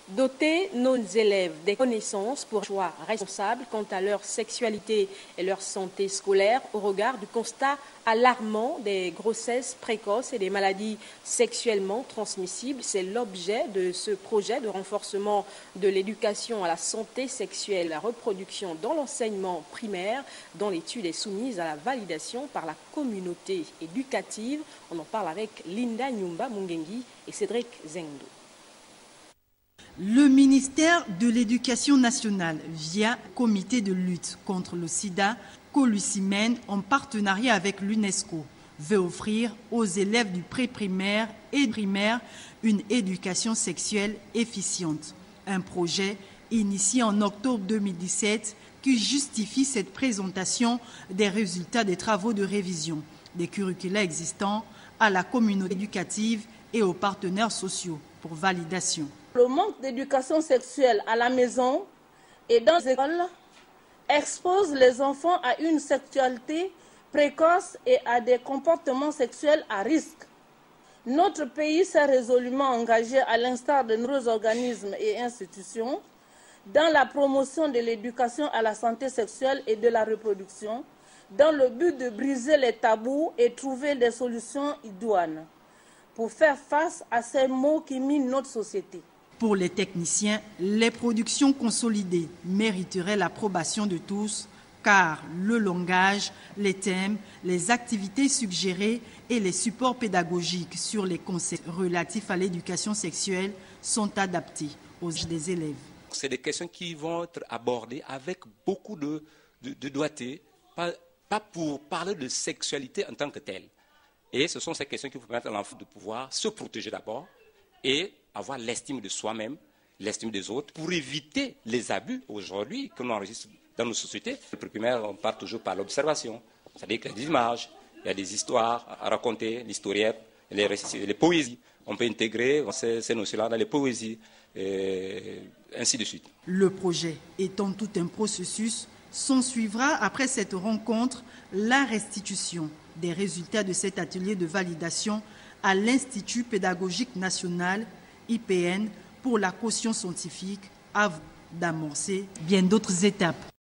Doter nos élèves des connaissances pour choix responsables quant à leur sexualité et leur santé scolaire au regard du constat alarmant des grossesses précoces et des maladies sexuellement transmissibles. C'est l'objet de ce projet de renforcement de l'éducation à la santé sexuelle et à la reproduction dans l'enseignement primaire, dont l'étude est soumise à la validation par la communauté éducative. On en parle avec Linda Nyumba Mungengi et Cédric Zengdo. Le ministère de l'Éducation nationale, via Comité de lutte contre le sida, Colucimène, en partenariat avec l'UNESCO, veut offrir aux élèves du pré-primaire et primaire une éducation sexuelle efficiente. Un projet initié en octobre 2017 qui justifie cette présentation des résultats des travaux de révision des curricula existants à la communauté éducative et aux partenaires sociaux pour validation. Le manque d'éducation sexuelle à la maison et dans les écoles expose les enfants à une sexualité précoce et à des comportements sexuels à risque. Notre pays s'est résolument engagé, à l'instar de nombreux organismes et institutions, dans la promotion de l'éducation à la santé sexuelle et de la reproduction, dans le but de briser les tabous et trouver des solutions idoines pour faire face à ces maux qui minent notre société. Pour les techniciens, les productions consolidées mériteraient l'approbation de tous, car le langage, les thèmes, les activités suggérées et les supports pédagogiques sur les concepts relatifs à l'éducation sexuelle sont adaptés aux âges des élèves. C'est des questions qui vont être abordées avec beaucoup de doigté, pas pour parler de sexualité en tant que telle. Et ce sont ces questions qui vont permettre à l'enfant de pouvoir se protéger d'abord et avoir l'estime de soi-même, l'estime des autres, pour éviter les abus aujourd'hui que l'on enregistre dans nos sociétés. Le primaire, on part toujours par l'observation, c'est-à-dire qu'il y a des images, il y a des histoires à raconter, l'historiette, les récits, les poésies. On peut intégrer ces notions-là dans les poésies, et ainsi de suite. Le projet étant tout un processus, s'en suivra après cette rencontre la restitution des résultats de cet atelier de validation à l'Institut pédagogique national, IPN, pour la caution scientifique, avant d'amorcer bien d'autres étapes.